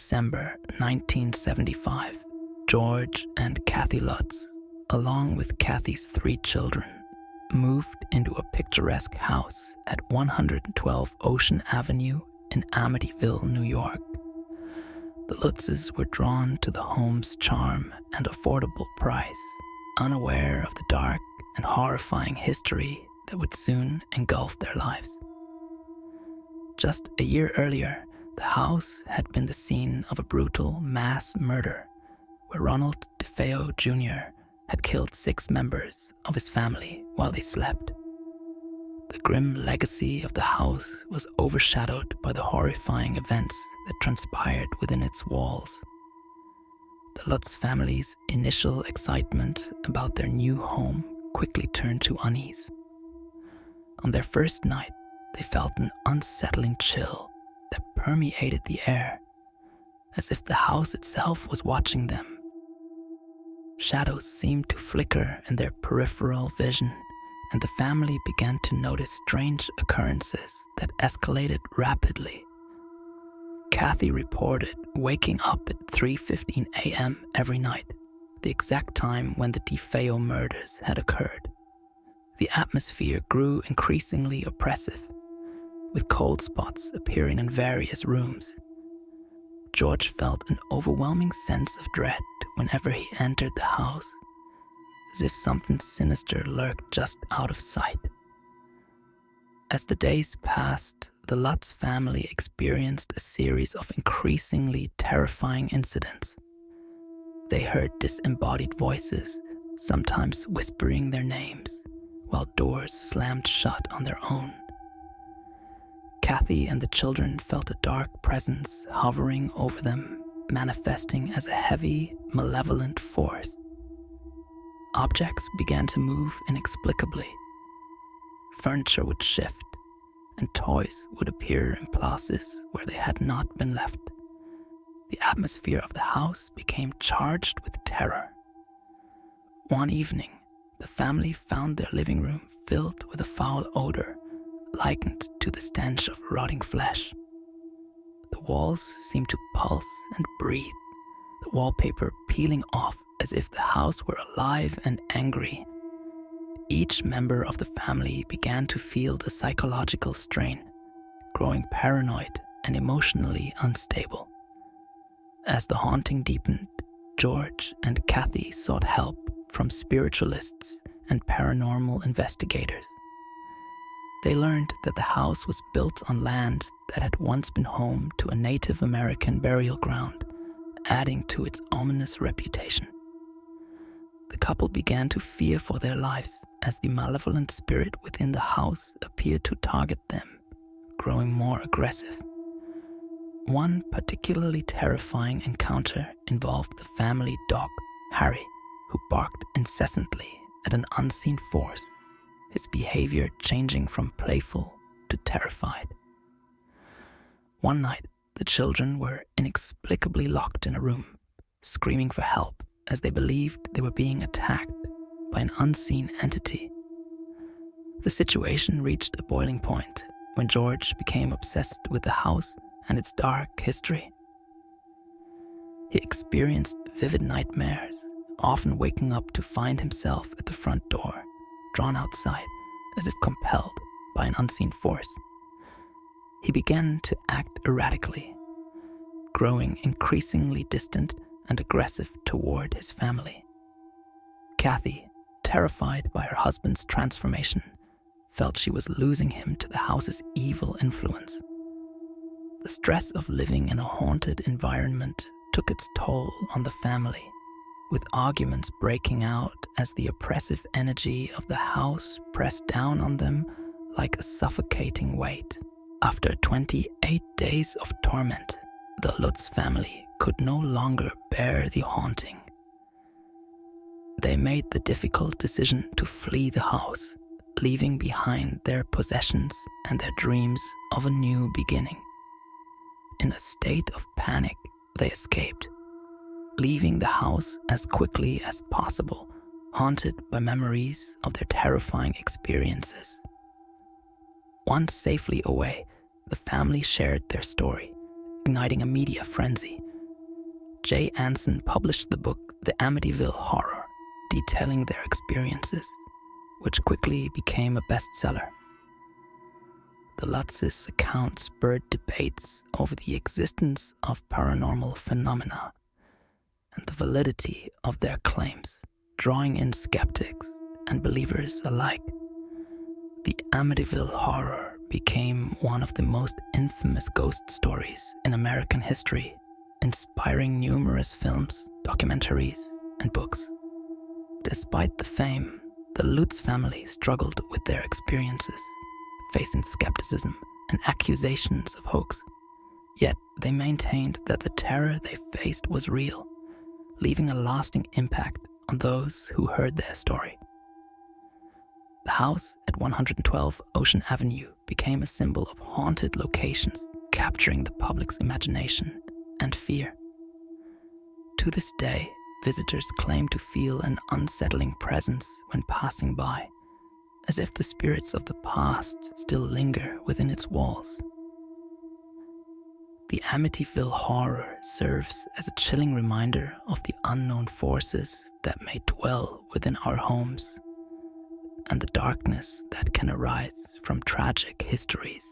December 1975, George and Kathy Lutz, along with Kathy's 3 children, moved into a picturesque house at 112 Ocean Avenue in Amityville, New York. The Lutzes were drawn to the home's charm and affordable price, unaware of the dark and horrifying history that would soon engulf their lives. Just a year earlier, the house had been the scene of a brutal mass murder where Ronald DeFeo Jr. had killed 6 members of his family while they slept. The grim legacy of the house was overshadowed by the horrifying events that transpired within its walls. The Lutz family's initial excitement about their new home quickly turned to unease. On their first night, they felt an unsettling chill that permeated the air, as if the house itself was watching them. Shadows seemed to flicker in their peripheral vision, and the family began to notice strange occurrences that escalated rapidly. Kathy reported waking up at 3:15 a.m. every night, the exact time when the DeFeo murders had occurred. The atmosphere grew increasingly oppressive, with cold spots appearing in various rooms. George felt an overwhelming sense of dread whenever he entered the house, as if something sinister lurked just out of sight. As the days passed, the Lutz family experienced a series of increasingly terrifying incidents. They heard disembodied voices, sometimes whispering their names, while doors slammed shut on their own. Kathy and the children felt a dark presence hovering over them, manifesting as a heavy, malevolent force. Objects began to move inexplicably. Furniture would shift, and toys would appear in places where they had not been left. The atmosphere of the house became charged with terror. One evening, the family found their living room filled with a foul odor likened to the stench of rotting flesh. The walls seemed to pulse and breathe, the wallpaper peeling off as if the house were alive and angry. Each member of the family began to feel the psychological strain, growing paranoid and emotionally unstable. As the haunting deepened, George and Kathy sought help from spiritualists and paranormal investigators. They learned that the house was built on land that had once been home to a Native American burial ground, adding to its ominous reputation. The couple began to fear for their lives as the malevolent spirit within the house appeared to target them, growing more aggressive. One particularly terrifying encounter involved the family dog, Harry, who barked incessantly at an unseen force, his behavior changing from playful to terrified. One night, the children were inexplicably locked in a room, screaming for help as they believed they were being attacked by an unseen entity. The situation reached a boiling point when George became obsessed with the house and its dark history. He experienced vivid nightmares, often waking up to find himself at the front door, drawn outside as if compelled by an unseen force. He began to act erratically, growing increasingly distant and aggressive toward his family. Kathy, terrified by her husband's transformation, felt she was losing him to the house's evil influence. The stress of living in a haunted environment took its toll on the family, with arguments breaking out as the oppressive energy of the house pressed down on them like a suffocating weight. After 28 days of torment, the Lutz family could no longer bear the haunting. They made the difficult decision to flee the house, leaving behind their possessions and their dreams of a new beginning. In a state of panic, they escaped, leaving the house as quickly as possible, haunted by memories of their terrifying experiences. Once safely away, the family shared their story, igniting a media frenzy Jay Anson published the book The Amityville Horror, detailing their experiences, which quickly became a bestseller. The Lutz's account spurred debates over the existence of paranormal phenomena and the validity of their claims, drawing in skeptics and believers alike. The Amityville Horror became one of the most infamous ghost stories in American history, inspiring numerous films, documentaries, and books. Despite the fame, the Lutz family struggled with their experiences, facing skepticism and accusations of hoax. Yet they maintained that the terror they faced was real, leaving a lasting impact on those who heard their story. The house at 112 Ocean Avenue became a symbol of haunted locations, capturing the public's imagination and fear. To this day, visitors claim to feel an unsettling presence when passing by, as if the spirits of the past still linger within its walls. The Amityville Horror serves as a chilling reminder of the unknown forces that may dwell within our homes and the darkness that can arise from tragic histories.